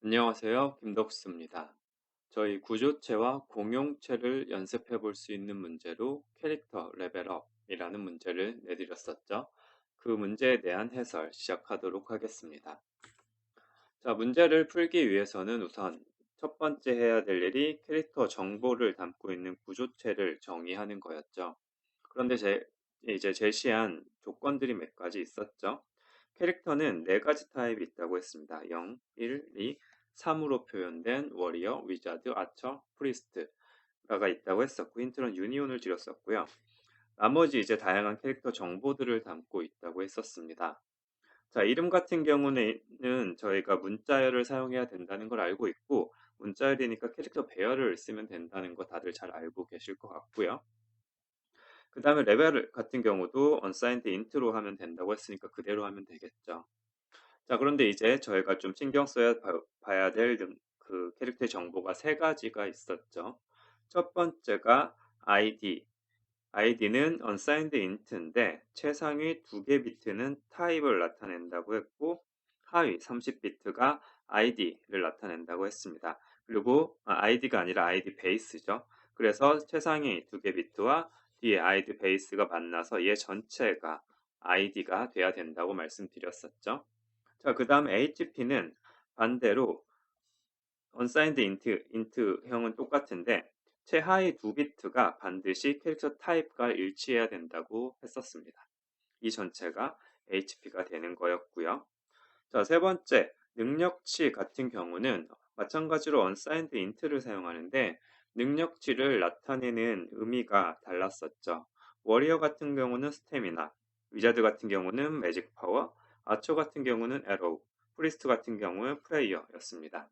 안녕하세요. 김덕수입니다. 저희 구조체와 공용체를 연습해 볼 수 있는 문제로 캐릭터 레벨업이라는 문제를 내드렸었죠. 그 문제에 대한 해설 시작하도록 하겠습니다. 자, 문제를 풀기 위해서는 우선 첫 번째 해야 될 일이 캐릭터 정보를 담고 있는 구조체를 정의하는 거였죠. 그런데 이제 제시한 조건들이 몇 가지 있었죠. 캐릭터는 네 가지 타입이 있다고 했습니다. 0, 1, 2, 3으로 표현된 워리어, 위자드, 아처, 프리스트가 있다고 했었고 힌트는 유니온을 드렸었고요. 나머지 이제 다양한 캐릭터 정보들을 담고 있다고 했었습니다. 자, 이름 같은 경우는 저희가 문자열을 사용해야 된다는 걸 알고 있고 문자열이니까 캐릭터 배열을 쓰면 된다는 거 다들 잘 알고 계실 것 같고요. 그 다음에 레벨 같은 경우도 unsigned int로 하면 된다고 했으니까 그대로 하면 되겠죠. 자, 그런데 이제 저희가 좀 신경 써야 봐야 될 그 캐릭터의 정보가 세 가지가 있었죠. 첫 번째가 ID. ID는 unsigned int인데 최상위 2개 비트는 타입을 나타낸다고 했고 하위 30비트가 ID를 나타낸다고 했습니다. 그리고 ID가 아니라 ID 베이스죠. 그래서 최상위 2개 비트와 뒤에 ID 베이스가 만나서 얘 전체가 ID가 돼야 된다고 말씀드렸었죠. 자, 그 다음 HP는 반대로 unsigned int형은 똑같은데 최하위 2비트가 반드시 캐릭터 타입과 일치해야 된다고 했었습니다. 이 전체가 HP가 되는 거였고요. 자, 세 번째, 능력치 같은 경우는 마찬가지로 unsigned int를 사용하는데 능력치를 나타내는 의미가 달랐었죠. 워리어 같은 경우는 스태미나, 위자드 같은 경우는 매직 파워, 아처 같은 경우는 에로우, 프리스트 같은 경우는 프레이어였습니다.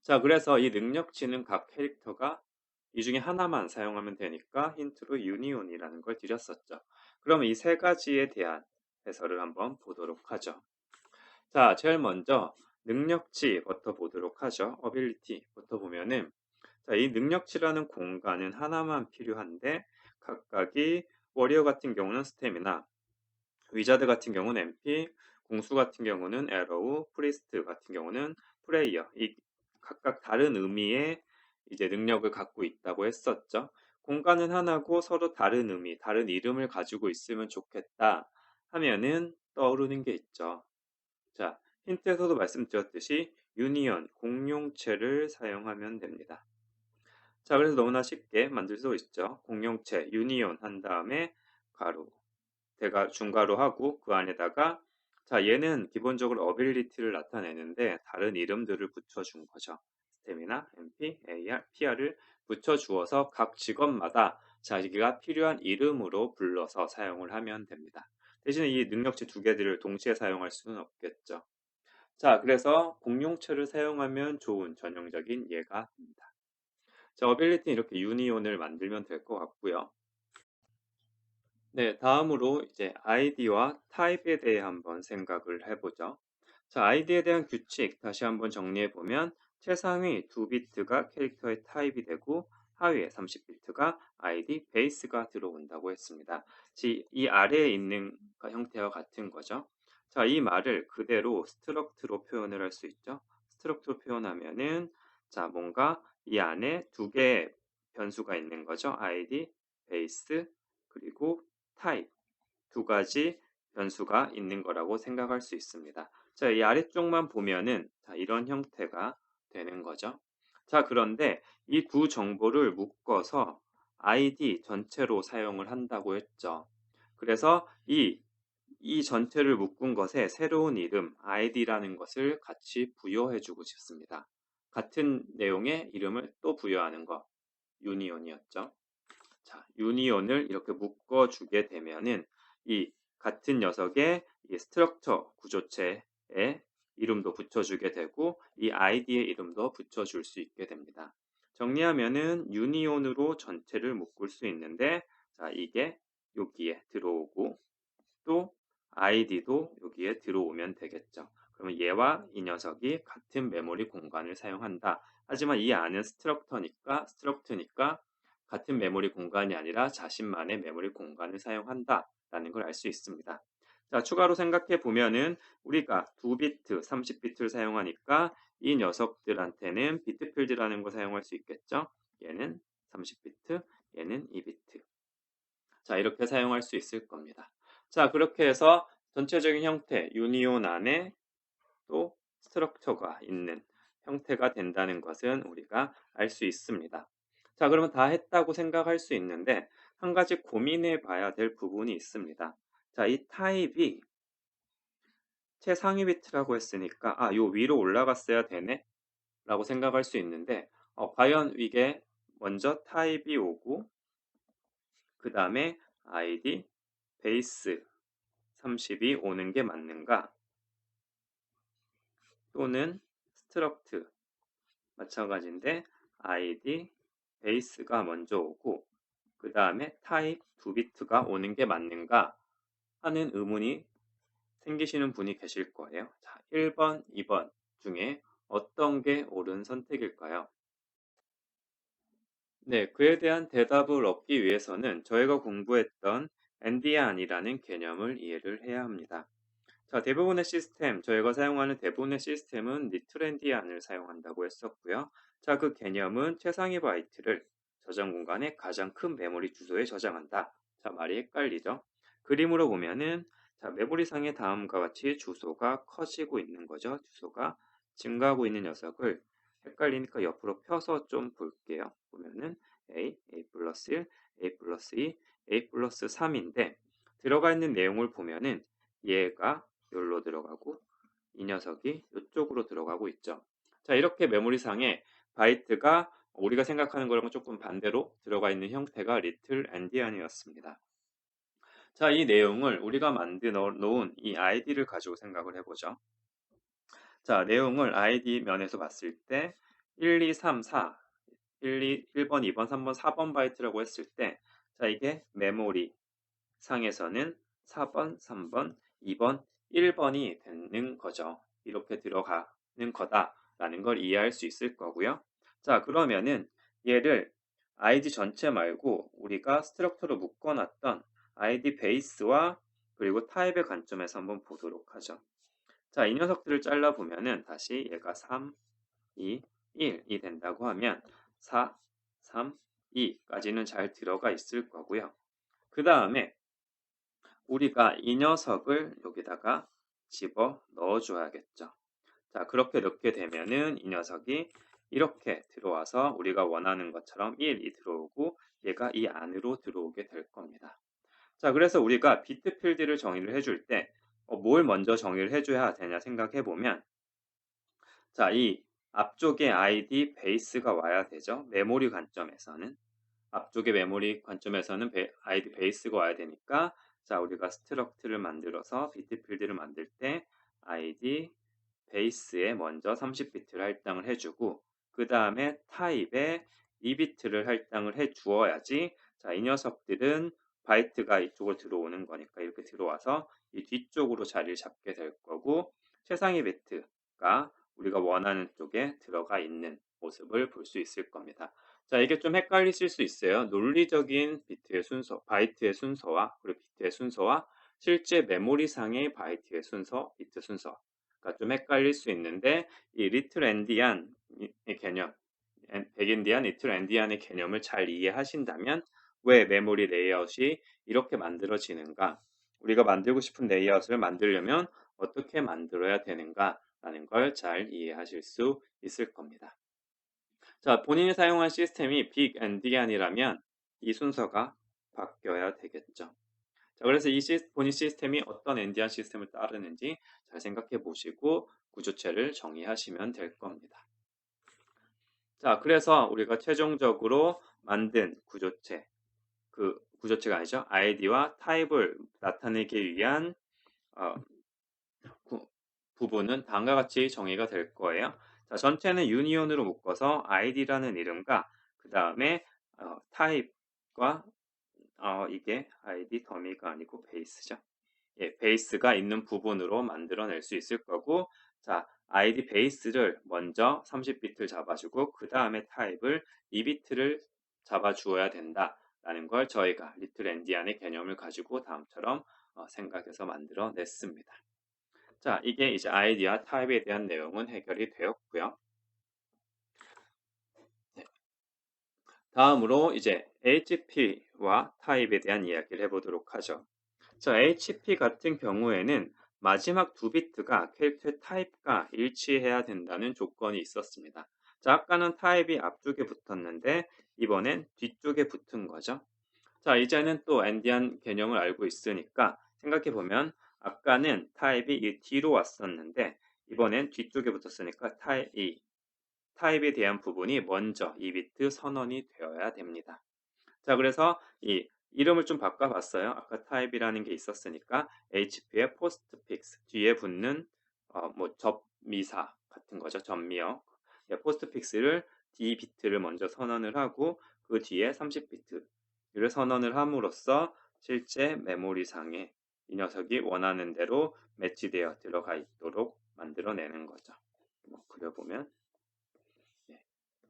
자, 그래서 이 능력치는 각 캐릭터가 이 중에 하나만 사용하면 되니까 힌트로 유니온이라는 걸 드렸었죠. 그럼 이 세 가지에 대한 해설을 한번 보도록 하죠. 자, 제일 먼저 능력치부터 보도록 하죠. 어빌리티부터 보면은 자, 이 능력치라는 공간은 하나만 필요한데 각각이 워리어 같은 경우는 스태미나, 위자드 같은 경우는 MP, 공수 같은 경우는 에러우, 프리스트 같은 경우는 프레이어. 이 각각 다른 의미의 이제 능력을 갖고 있다고 했었죠. 공간은 하나고 서로 다른 의미, 다른 이름을 가지고 있으면 좋겠다 하면은 떠오르는 게 있죠. 자, 힌트에서도 말씀드렸듯이 유니언, 공용체를 사용하면 됩니다. 자, 그래서 너무나 쉽게 만들 수 있죠. 공용체, 유니온 한 다음에 가로, 대가 중괄호 하고 그 안에다가 자, 얘는 기본적으로 어빌리티를 나타내는데 다른 이름들을 붙여준 거죠. 스태미나, MP, AR, PR을 붙여주어서 각 직업마다 자기가 필요한 이름으로 불러서 사용을 하면 됩니다. 대신에 이 능력치 두 개들을 동시에 사용할 수는 없겠죠. 자, 그래서 공용체를 사용하면 좋은 전형적인 예가 됩니다. 자, 어빌리티는 이렇게 유니온을 만들면 될 것 같고요. 네, 다음으로 이제 아이디와 타입에 대해 한번 생각을 해보죠. 자, 아이디에 대한 규칙 다시 한번 정리해 보면 최상위 2비트가 캐릭터의 타입이 되고 하위에 30비트가 아이디 베이스가 들어온다고 했습니다. 이 아래에 있는 형태와 같은 거죠. 자, 이 말을 그대로 스트럭트로 표현을 할 수 있죠. 스트럭트로 표현하면은 자, 뭔가 이 안에 두 개의 변수가 있는 거죠. 아이디, 베이스, 그리고 타입 두 가지 변수가 있는 거라고 생각할 수 있습니다. 자, 이 아래쪽만 보면은 자, 이런 형태가 되는 거죠. 자, 그런데 이 두 정보를 묶어서 ID 전체로 사용을 한다고 했죠. 그래서 이 전체를 묶은 것에 새로운 이름 ID라는 것을 같이 부여해 주고 싶습니다. 같은 내용의 이름을 또 부여하는 거 유니온이었죠. 자, 유니온을 이렇게 묶어 주게 되면은 이 같은 녀석의 이 스트럭처 구조체에 이름도 붙여주게 되고 이 아이디의 이름도 붙여줄 수 있게 됩니다. 정리하면은 유니온으로 전체를 묶을 수 있는데 자, 이게 여기에 들어오고 또 아이디도 여기에 들어오면 되겠죠. 그러면 얘와 이 녀석이 같은 메모리 공간을 사용한다. 하지만 이 안은 스트럭트니까 같은 메모리 공간이 아니라 자신만의 메모리 공간을 사용한다라는 걸 알 수 있습니다. 자, 추가로 생각해 보면은 우리가 2비트, 30비트를 사용하니까 이 녀석들한테는 비트 필드라는 거 사용할 수 있겠죠? 얘는 30비트, 얘는 2비트. 자, 이렇게 사용할 수 있을 겁니다. 자, 그렇게 해서 전체적인 형태, 유니온 안에 또 스트럭처가 있는 형태가 된다는 것은 우리가 알 수 있습니다. 자, 그러면 다 했다고 생각할 수 있는데 한 가지 고민해 봐야 될 부분이 있습니다. 자, 이 타입이 최상위 비트라고 했으니까 요 위로 올라갔어야 되네 라고 생각할 수 있는데 과연 이게 먼저 타입이 오고 그 다음에 id 베이스 30이 오는 게 맞는가? 또는 스트럭트 마찬가지인데 id 베이스가 먼저 오고 그 다음에 타입 2비트가 오는 게 맞는가 하는 의문이 생기시는 분이 계실 거예요. 자, 1번, 2번 중에 어떤 게 옳은 선택일까요? 네, 그에 대한 대답을 얻기 위해서는 저희가 공부했던 엔디안이라는 개념을 이해를 해야 합니다. 자, 대부분의 시스템, 저희가 사용하는 대부분의 시스템은 리틀 엔디안을 사용한다고 했었고요. 자, 그 개념은 최상위 바이트를 저장 공간의 가장 큰 메모리 주소에 저장한다. 자, 말이 헷갈리죠? 그림으로 보면은 자, 메모리상의 다음과 같이 주소가 커지고 있는 거죠. 주소가 증가하고 있는 녀석을 헷갈리니까 옆으로 펴서 좀 볼게요. 보면은 A 플러스 1, A 플러스 2, A 플러스 3인데 들어가 있는 내용을 보면은 얘가 여기로 들어가고 이 녀석이 이쪽으로 들어가고 있죠. 자, 이렇게 메모리상에 바이트가 우리가 생각하는 거랑은 조금 반대로 들어가 있는 형태가 리틀 엔디안이었습니다. 자, 이 내용을 우리가 만들어 놓은 이 아이디를 가지고 생각을 해보죠. 자, 내용을 아이디 면에서 봤을 때 1, 2, 3, 4, 1번, 2번, 3번, 4번 바이트라고 했을 때 자, 이게 메모리 상에서는 4번, 3번, 2번, 1번이 되는 거죠. 이렇게 들어가는 거다라는 걸 이해할 수 있을 거고요. 자, 그러면은 얘를 아이디 전체 말고 우리가 스트럭처로 묶어놨던 아이디 베이스와 그리고 타입의 관점에서 한번 보도록 하죠. 자, 이 녀석들을 잘라보면은 다시 얘가 3, 2, 1이 된다고 하면 4, 3, 2까지는 잘 들어가 있을 거고요. 그 다음에 우리가 이 녀석을 여기다가 집어 넣어 줘야겠죠. 자, 그렇게 넣게 되면은 이 녀석이 이렇게 들어와서 우리가 원하는 것처럼 1이 들어오고 얘가 이 안으로 들어오게 될 겁니다. 자, 그래서 우리가 비트 필드를 정의를 해줄 때 뭘 먼저 정의를 해줘야 되냐 생각해 보면 자, 이 앞쪽에 ID 베이스가 와야 되죠. 메모리 관점에서는. 앞쪽의 메모리 관점에서는 ID 베이스가 와야 되니까 자, 우리가 스트럭트를 만들어서 비트 필드를 만들 때 ID 베이스에 먼저 30비트를 할당을 해주고 그 다음에 타입에 2비트를 할당을 해 주어야지 자, 이 녀석들은 바이트가 이쪽으로 들어오는 거니까 이렇게 들어와서 이 뒤쪽으로 자리를 잡게 될 거고 최상위 비트가 우리가 원하는 쪽에 들어가 있는 모습을 볼 수 있을 겁니다. 자, 이게 좀 헷갈리실 수 있어요. 논리적인 비트의 순서, 바이트의 순서와 그리고 비트의 순서와 실제 메모리상의 바이트의 순서, 비트 순서가 좀 헷갈릴 수 있는데 이 리틀 엔디안의 개념, 백엔디안, 리틀 엔디안의 개념을 잘 이해하신다면 왜 메모리 레이아웃이 이렇게 만들어지는가? 우리가 만들고 싶은 레이아웃을 만들려면 어떻게 만들어야 되는가라는 걸 잘 이해하실 수 있을 겁니다. 자, 본인이 사용한 시스템이 빅 엔디안이라면 이 순서가 바뀌어야 되겠죠. 자, 그래서 이 본인 시스템이 어떤 엔디안 시스템을 따르는지 잘 생각해 보시고 구조체를 정의하시면 될 겁니다. 자, 그래서 우리가 최종적으로 만든 구조체, 그 구조체가 아니죠. 아이디와 타입을 나타내기 위한 어, 부분은 다음과 같이 정의가 될 거예요. 자, 전체는 유니온으로 묶어서 id라는 이름과 그 다음에 타입과 이게 id 더미가 아니고 베이스죠. 예, 베이스가 있는 부분으로 만들어낼 수 있을 거고 자, id 베이스를 먼저 30비트를 잡아주고 그 다음에 타입을 2비트를 잡아주어야 된다라는 걸 저희가 리틀 엔디안의 개념을 가지고 다음처럼 생각해서 만들어 냈습니다. 자, 이게 이제 아이디와 타입에 대한 내용은 해결이 되었고요. 네. 다음으로 이제 HP와 타입에 대한 이야기를 해보도록 하죠. 자, HP 같은 경우에는 마지막 두 비트가 캐릭터의 타입과 일치해야 된다는 조건이 있었습니다. 자, 아까는 타입이 앞쪽에 붙었는데 이번엔 뒤쪽에 붙은 거죠. 자, 이제는 또 엔디안 개념을 알고 있으니까 생각해 보면 아까는 타입이 이 뒤로 왔었는데 이번엔 뒤쪽에 붙었으니까 타입에 대한 부분이 먼저 이 비트 선언이 되어야 됩니다. 자, 그래서 이 이름을 좀 바꿔봤어요. 아까 타입이라는 게 있었으니까 HP의 포스트픽스 뒤에 붙는 뭐 접미사 같은 거죠. 접미어. 네, 포스트픽스를 D 비트를 먼저 선언을 하고 그 뒤에 30비트를 선언을 함으로써 실제 메모리상에 이 녀석이 원하는 대로 매치되어 들어가 있도록 만들어내는 거죠. 뭐 그려보면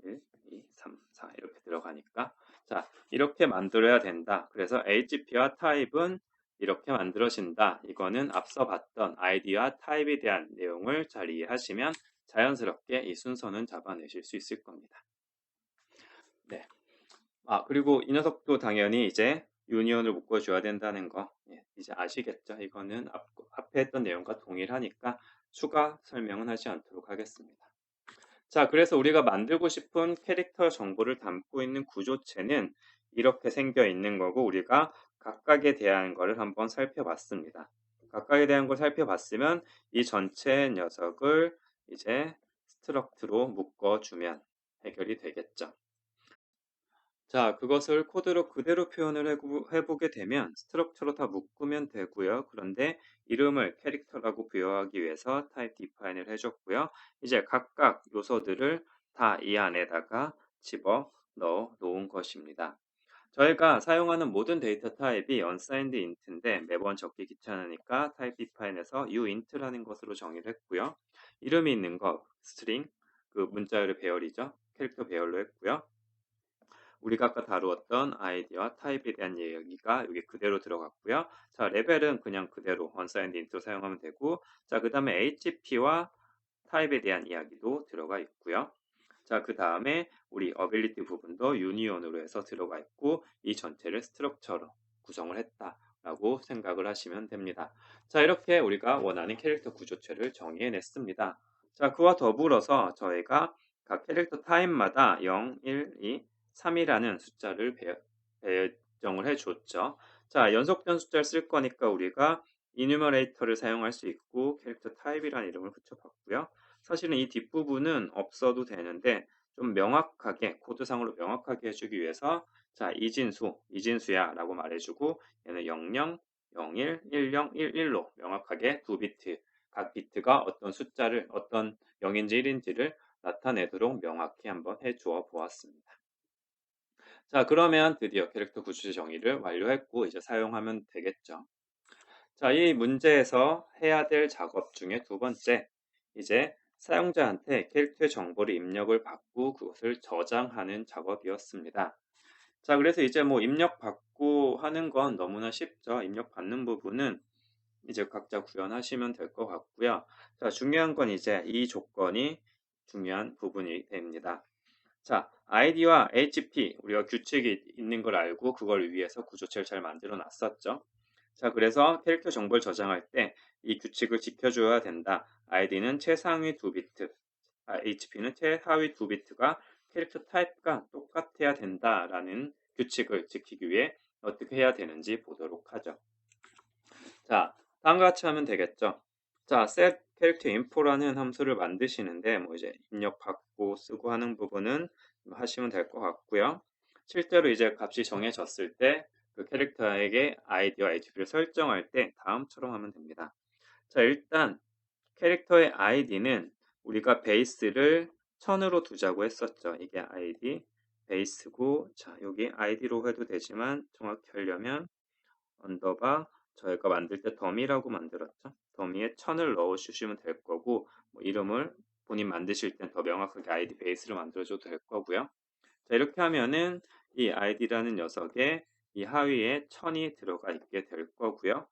1, 2, 3, 4 이렇게 들어가니까 자, 이렇게 만들어야 된다. 그래서 HP와 타입은 이렇게 만들어진다. 이거는 앞서 봤던 아이디와 타입에 대한 내용을 잘 이해하시면 자연스럽게 이 순서는 잡아내실 수 있을 겁니다. 네. 그리고 이 녀석도 당연히 이제 유니온을 묶어줘야 된다는 거 이제 아시겠죠? 이거는 앞에 했던 내용과 동일하니까 추가 설명은 하지 않도록 하겠습니다. 자, 그래서 우리가 만들고 싶은 캐릭터 정보를 담고 있는 구조체는 이렇게 생겨 있는 거고 우리가 각각에 대한 거를 한번 살펴봤습니다. 각각에 대한 걸 살펴봤으면 이 전체 녀석을 이제 스트럭트로 묶어주면 해결이 되겠죠. 자, 그것을 코드로 그대로 표현을 해보게 되면 스트럭처로 다 묶으면 되고요. 그런데 이름을 캐릭터라고 부여하기 위해서 타입 디파인을 해줬고요. 이제 각각 요소들을 다 이 안에다가 집어 넣어 놓은 것입니다. 저희가 사용하는 모든 데이터 타입이 unsigned int인데 매번 적기 귀찮으니까 타입 디파인에서 uint라는 것으로 정의를 했고요. 이름이 있는 거 스트링, 그 문자열의 배열이죠. 캐릭터 배열로 했고요. 우리가 아까 다루었던 아이디와 타입에 대한 이야기가 여기 그대로 들어갔고요. 자, 레벨은 그냥 그대로 unsigned int로 사용하면 되고, 자, 그 다음에 HP와 타입에 대한 이야기도 들어가 있고요. 자, 그 다음에 우리 ability 부분도 유니온으로 해서 들어가 있고, 이 전체를 스트럭처로 구성을 했다라고 생각을 하시면 됩니다. 자, 이렇게 우리가 원하는 캐릭터 구조체를 정의해냈습니다. 자, 그와 더불어서 저희가 각 캐릭터 타입마다 0, 1, 2, 3이라는 숫자를 배정을 해줬죠. 자, 연속된 숫자를 쓸 거니까 우리가 이뉴머레이터를 사용할 수 있고 캐릭터 타입이라는 이름을 붙여봤고요. 사실은 이 뒷부분은 없어도 되는데 좀 명확하게 코드상으로 명확하게 해주기 위해서 자, 이진수야 라고 말해주고 얘는 00, 01, 10, 11로 명확하게 두 비트 각 비트가 어떤 숫자를 어떤 0인지 1인지를 나타내도록 명확히 한번 해주어 보았습니다. 자, 그러면 드디어 캐릭터 구조체 정의를 완료했고 이제 사용하면 되겠죠. 자, 이 문제에서 해야 될 작업 중에 두 번째, 이제 사용자한테 캐릭터의 정보를 입력을 받고 그것을 저장하는 작업이었습니다. 자, 그래서 이제 뭐 입력 받고 하는 건 너무나 쉽죠. 입력 받는 부분은 이제 각자 구현하시면 될 것 같고요. 자, 중요한 건 이제 이 조건이 중요한 부분이 됩니다. 자, id와 HP 우리가 규칙이 있는 걸 알고 그걸 위해서 구조체를 잘 만들어 놨었죠. 자, 그래서 캐릭터 정보를 저장할 때 이 규칙을 지켜줘야 된다. id는 최상위 두 비트, HP는 최하위 두 비트가 캐릭터 타입과 똑같아야 된다라는 규칙을 지키기 위해 어떻게 해야 되는지 보도록 하죠. 자, 다음과 같이 하면 되겠죠. 자, set 캐릭터 info라는 함수를 만드시는데 뭐 이제 입력 받고 쓰고 하는 부분은 하시면 될 것 같고요. 실제로 이제 값이 정해졌을 때 그 캐릭터에게 id와 hp를 설정할 때 다음처럼 하면 됩니다. 자, 일단 캐릭터의 id는 우리가 베이스를 1000으로 두자고 했었죠. 이게 id 베이스고 자, 여기 id로 해도 되지만 정확히 하려면 언더바 저희가 만들 때 더미라고 만들었죠. 더미에 1000을 넣어주시면 될 거고 뭐 이름을 본인 만드실 땐 더 명확하게 아이디 베이스를 만들어줘도 될 거고요. 자, 이렇게 하면은 이 아이디라는 녀석에 이 하위에 1000이 들어가 있게 될 거고요.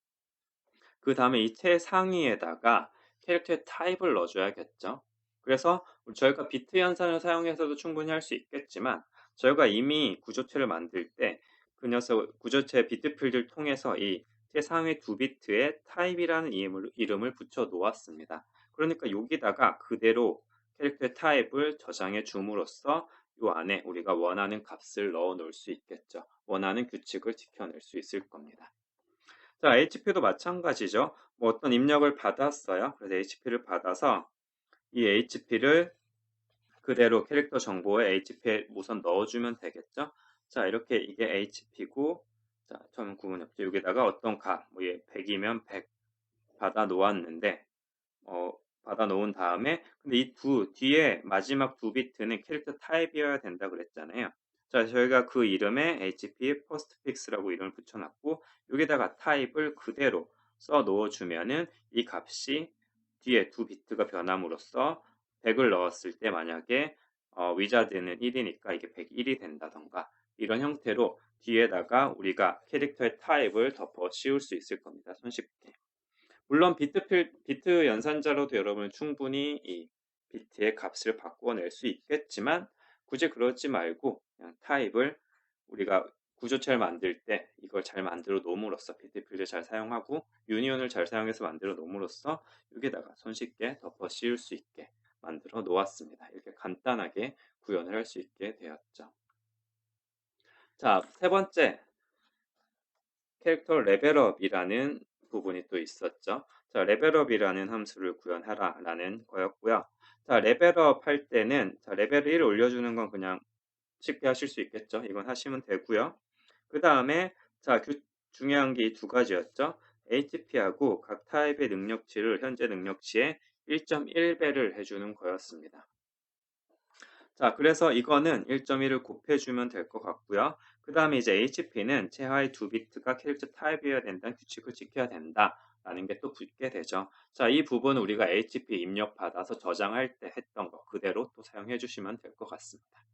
그 다음에 이 최상위에다가 캐릭터의 타입을 넣어줘야겠죠. 그래서 저희가 비트 연산을 사용해서도 충분히 할 수 있겠지만 저희가 이미 구조체를 만들 때 그 녀석 구조체 비트 필드를 통해서 이 최상위 두 비트에 타입이라는 이름을 붙여 놓았습니다. 그러니까 여기다가 그대로 캐릭터의 타입을 저장해 줌으로써 요 안에 우리가 원하는 값을 넣어 놓을 수 있겠죠. 원하는 규칙을 지켜낼 수 있을 겁니다. 자, HP도 마찬가지죠. 뭐 어떤 입력을 받았어요. 그래서 HP를 받아서 이 HP를 그대로 캐릭터 정보에 HP에 우선 넣어주면 되겠죠. 자, 이렇게 이게 HP고, 자, 처음 구분이 없죠. 여기다가 어떤 값, 뭐 얘 100이면 100 받아 놓았는데, 어, 받아 놓은 다음에, 근데 이 뒤에 마지막 두 비트는 캐릭터 타입이어야 된다 그랬잖아요. 자, 저희가 그 이름에 HP postfix라고 이름을 붙여놨고, 여기다가 타입을 그대로 써 넣어주면은 이 값이 뒤에 두 비트가 변함으로써 100을 넣었을 때 만약에 위자드는 1이니까 이게 101이 된다던가 이런 형태로 뒤에다가 우리가 캐릭터의 타입을 덮어 씌울 수 있을 겁니다. 손쉽게. 물론 비트 연산자로도 여러분은 충분히 이 비트의 값을 바꿔낼 수 있겠지만 굳이 그러지 말고 그냥 타입을 우리가 구조체를 만들 때 이걸 잘 만들어 놓음으로써 비트 필드 잘 사용하고 유니온을 잘 사용해서 만들어 놓음으로써 여기다가 손쉽게 덮어 씌울 수 있게 만들어 놓았습니다. 이렇게 간단하게 구현을 할 수 있게 되었죠. 자, 세 번째 캐릭터 레벨업이라는 부분이 또 있었죠. 자, 레벨업이라는 함수를 구현하라라는 거였고요. 자, 레벨업 할 때는 자, 레벨 1을 올려주는 건 그냥 쉽게 하실 수 있겠죠. 이건 하시면 되고요. 그 다음에 자, 중요한 게 이 두 가지였죠. HP하고 각 타입의 능력치를 현재 능력치에 1.1배를 해주는 거였습니다. 자, 그래서 이거는 1.1을 곱해주면 될 것 같고요. 그 다음에 이제 HP는 최하의 두 비트가 캐릭터 타입이어야 된다는 규칙을 지켜야 된다라는 게 또 붙게 되죠. 자, 이 부분은 우리가 HP 입력 받아서 저장할 때 했던 거 그대로 또 사용해 주시면 될 것 같습니다.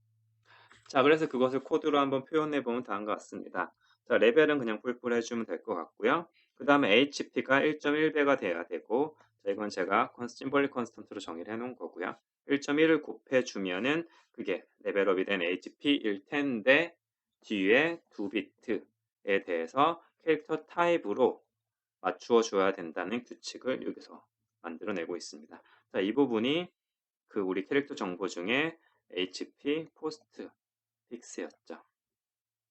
자, 그래서 그것을 코드로 한번 표현해 보면 다음과 같습니다. 자, 레벨은 그냥 뿔뿔 해주면 될 것 같고요. 그 다음에 HP가 1.1배가 돼야 되고, 자, 이건 제가 심볼릭 컨스턴트로 정의를 해놓은 거고요. 1.1을 곱해주면은 그게 레벨업이 된 HP일 텐데, 뒤에 두 비트에 대해서 캐릭터 타입으로 맞추어 줘야 된다는 규칙을 여기서 만들어내고 있습니다. 자, 이 부분이 그 우리 캐릭터 정보 중에 HP 포스트 픽스였죠.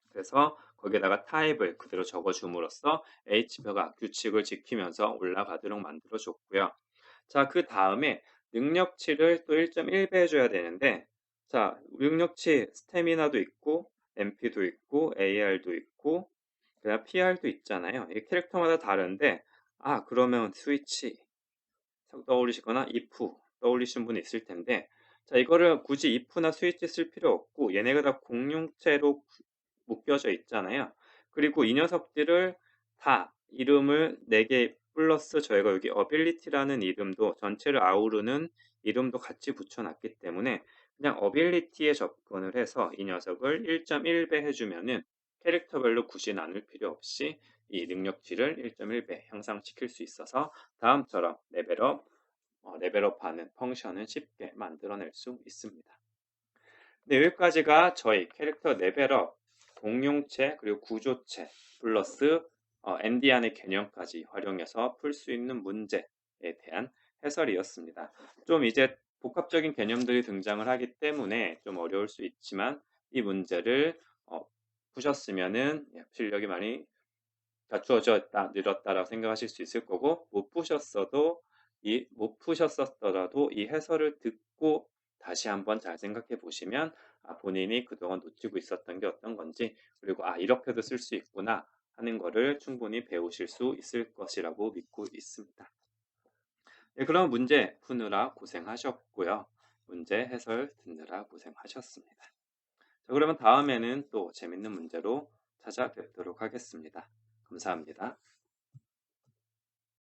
그래서 거기에다가 타입을 그대로 적어줌으로써 HP가 규칙을 지키면서 올라가도록 만들어줬고요. 자, 그 다음에 능력치를 또 1.1배 해줘야 되는데, 자, 능력치 스태미나도 있고, MP도 있고, AR도 있고, 그다음 PR도 있잖아요. 이 캐릭터마다 다른데, 아, 그러면 스위치 떠올리시거나 if 떠올리신 분이 있을 텐데, 자, 이거를 굳이 if나 스위치 쓸 필요 없고, 얘네가 다 공용체로 묶여져 있잖아요. 그리고 이 녀석들을 다 이름을 4개 플러스 저희가 여기 ability라는 이름도 전체를 아우르는 이름도 같이 붙여놨기 때문에 그냥 ability에 접근을 해서 이 녀석을 1.1배 해주면은 캐릭터별로 굳이 나눌 필요 없이 이 능력치를 1.1배 향상시킬 수 있어서 다음처럼 레벨업하는 펑션을 쉽게 만들어낼 수 있습니다. 네, 여기까지가 저희 캐릭터 레벨업, 공용체, 그리고 구조체, 플러스 엔디안의 개념까지 활용해서 풀 수 있는 문제에 대한 해설이었습니다. 좀 이제 복합적인 개념들이 등장을 하기 때문에 좀 어려울 수 있지만 이 문제를 푸셨으면은 실력이 많이 갖추어졌다, 늘었다라고 생각하실 수 있을 거고 못 푸셨었더라도 이 해설을 듣고 다시 한번 잘 생각해 보시면 본인이 그동안 놓치고 있었던 게 어떤 건지 그리고 이렇게도 쓸 수 있구나 하는 거를 충분히 배우실 수 있을 것이라고 믿고 있습니다. 네, 그럼 문제 푸느라 고생하셨고요. 문제 해설 듣느라 고생하셨습니다. 자, 그러면 다음에는 또 재밌는 문제로 찾아뵙도록 하겠습니다. 감사합니다.